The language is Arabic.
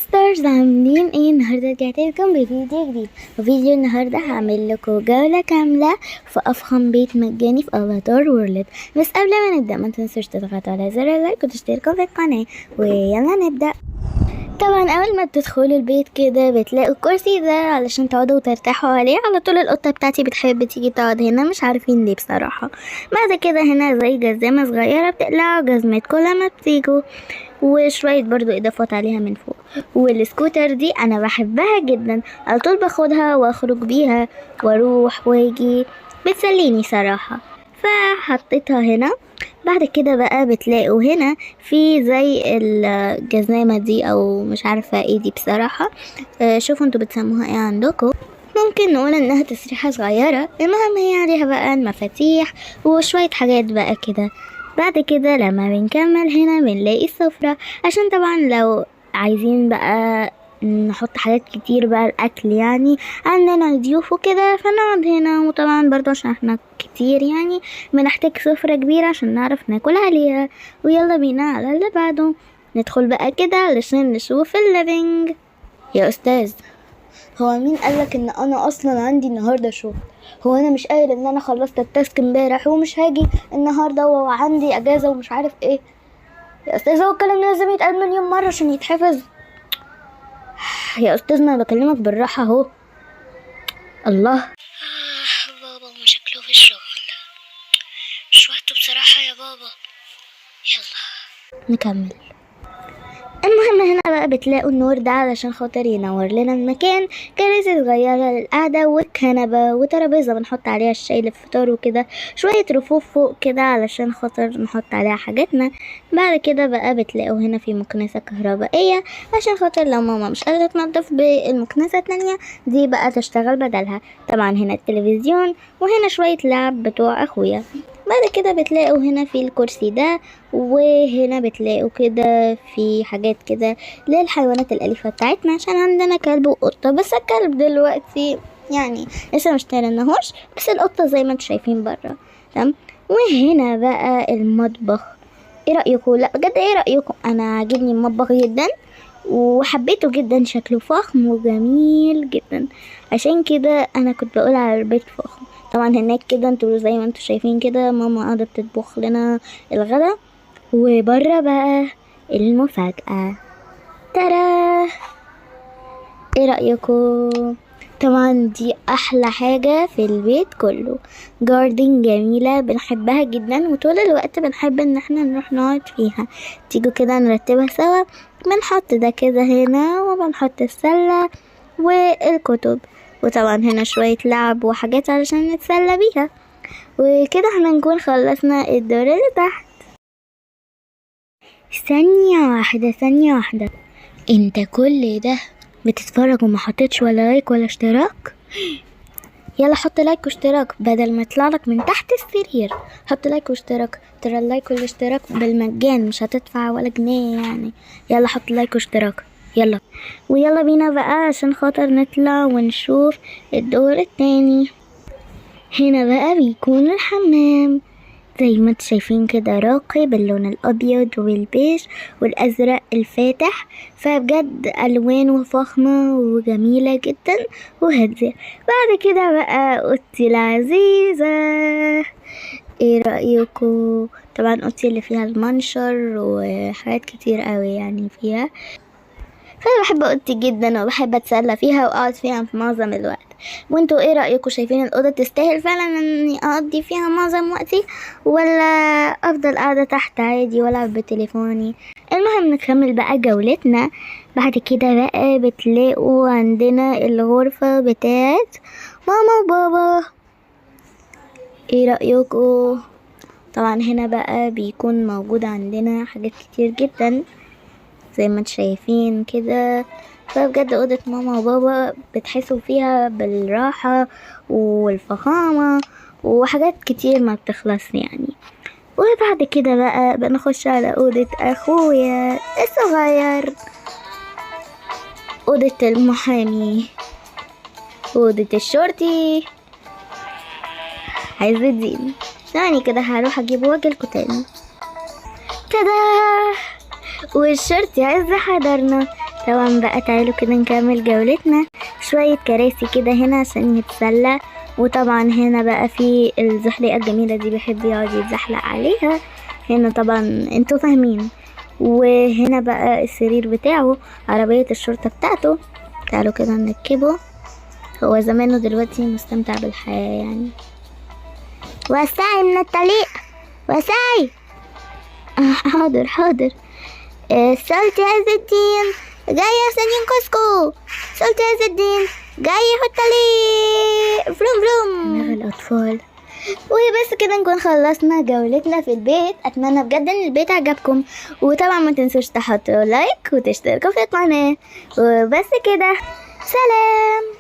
ستارز عاملين ايه؟ النهارده رجعت لكم بفيديو جديد. وفيديو النهارده هعمل لكم جوله كامله في افخم بيت مجاني في افاتار وورلد. بس قبل ما نبدا ما تنسوش تضغطوا على زر اللايك وتشتركوا في القناه، ويلا نبدا. طبعا اول ما بتدخلوا البيت كده بتلاقوا الكرسي ده علشان تقعدوا وترتاحوا عليه. على طول القطه بتاعتي بتحب تيجي تقعد هنا، مش عارفين ليه بصراحه. بعد كده هنا زي جزامه صغيره بتقلعوا جزمتكم لما بتيجوا، وشويه برضو اضافات عليها من فوق. والسكوتر دي انا بحبها جدا، على طول باخدها واخرج بيها واروح واجي، بتسليني صراحه، فحطيتها هنا. بعد كده بقى بتلاقوا هنا في زي الجزامة دي او مش عارفة ايه دي بصراحة. شوفوا انتوا بتسموها ايه عندكم. ممكن نقول انها تسريحة صغيرة. المهم هي عليها بقى المفاتيح وشوية حاجات بقى كده. بعد كده لما بنكمل هنا بنلاقي السفرة، عشان طبعا لو عايزين بقى نحط حاجات كتير بقى الاكل، يعني عندنا ضيوف وكده فنقعد هنا. وطبعا برضه عشان احنا كتير يعني بنحتاج سفرة كبيرة عشان نعرف ناكل عليها. ويلا بينا على اللي بعده، ندخل بقى كده علشان نشوف الليفينج. يا استاذ، هو مين قالك ان انا اصلا عندي النهارده شغل؟ هو انا مش قايل ان انا خلصت التاسك امبارح ومش هاجي النهارده وعندي اجازه ومش عارف ايه؟ يا استاذ هو الكلام لازم يتقال مليون مره عشان يتحفظ. يا استاذ ما بكلمك بالراحه اهو. الله، بابا مشاكله في الشغل، مش وقته بصراحة يا بابا. يلا نكمل. المهم هنا بقى بتلاقوا النور ده علشان خاطر ينور لنا المكان. كراسي صغيرة للقعدة وكنبة وترابيزة بنحط عليها الشاي للفطار وكده. شوية رفوف فوق كده علشان خاطر نحط عليها حاجاتنا. بعد كده بقى بتلاقوا هنا في مكنسة كهربائية عشان خاطر لو ماما مش قادرة تنضف بالمكنسة التانية دي بقى تشتغل بدلها. طبعا هنا التلفزيون، وهنا شوية لعب بتوع اخويا. بعد كده بتلاقوا هنا في الكرسي ده، وهنا بتلاقوا كده في حاجات كده للحيوانات الأليفة بتاعتنا، عشان عندنا كلب وقطة. بس الكلب دلوقتي يعني لسه مشتريناهوش، بس القطة زي ما انتوا شايفين برا. تمام. وهنا بقى المطبخ. ايه رأيكم؟ لا بجد ايه رأيكم؟ انا عاجبني المطبخ جدا وحبيته جدا، شكله فخم وجميل جدا، عشان كده انا كنت بقول على البيت فخم. طبعا هناك كده انتوا زي ما انتوا شايفين كده ماما قاعدة بتطبخ لنا الغدا. وبره بقى المفاجأة، ترى ايه رأيكم؟ طبعا دي احلى حاجة في البيت كله، جاردن جميلة بنحبها جدا وطول الوقت بنحب ان احنا نروح نقعد فيها. تيجوا كده نرتبها سوا. بنحط ده كده هنا، وبنحط السلة والكتب، وطبعا هنا شوية لعب وحاجات علشان نتسلى بيها. وكده احنا نكون خلصنا الدور اللي تحت. ثانية واحدة، انت كل ده بتتفرج وما حطيتش ولا لايك ولا اشتراك؟ يلا حط لايك واشتراك بدل ما يطلع لك من تحت السرير. حط لايك واشتراك، ترى اللايك والاشتراك بالمجان، مش هتدفع ولا جنيه يعني. يلا حط لايك واشتراك يلا. ويلا بينا بقى عشان خاطر نطلع ونشوف الدور التاني. هنا بقى بيكون الحمام زي ما انتوا شايفين كده، راقي باللون الابيض والبيج والازرق الفاتح، فبجد الوانه فخمه وجميله جدا وهاديه. بعد كده بقى اوضتي العزيزه، ايه رايكم؟ طبعا اوضتي اللي فيها المنشر وحاجات كتير قوي يعني فيها، فانا بحب اوضتي جدا وبحب اتسلى فيها واقعد فيها في معظم الوقت. وانتوا ايه رايكم؟ شايفين الاوضه تستاهل فعلا اني اقضي فيها معظم وقتي، ولا افضل قاعده تحت عادي والعب بتليفوني؟ المهم نكمل بقى جولتنا. بعد كده بقى بتلاقوا عندنا الغرفه بتاعت ماما وبابا، ايه رايكم؟ طبعا هنا بقى بيكون موجود عندنا حاجات كتير جدا زي ما انتوا شايفين كده. فبجد اوضه ماما وبابا بتحسوا فيها بالراحه والفخامه وحاجات كتير ما بتخلص يعني. وبعد كده بقى بنخش على اوضه اخويا الصغير، اوضه المحامي، اوضه الشرطي عز الدين. ثاني كده هروح اجيب واجلكوا تاني. تدا، والشرطي عز حضرنا. طبعا بقى تعالوا كده نكمل جولتنا. شوية كراسي كده هنا عشان يتسلى، وطبعا هنا بقى في الزحليقة الجميلة دي بيحب يقعد يتزحلق عليها. هنا طبعا انتوا فاهمين. وهنا بقى السرير بتاعه، عربية الشرطة بتاعته. تعالوا كده نركبه. هو زمانه دلوقتي مستمتع بالحياة يعني. وسعي من الطريق، وسعي. حاضر حاضر. سلطة عز الدين جاي عشان ينقذكوا. سلطة عز الدين جاي يحط عليه فروم فروم دماغ الأطفال. وبس كده نكون خلصنا جولتنا في البيت. أتمنى بجد إن البيت عجبكم، وطبعا ما تنسوش تحطوا لايك وتشتركوا في القناة. وبس كده، سلام.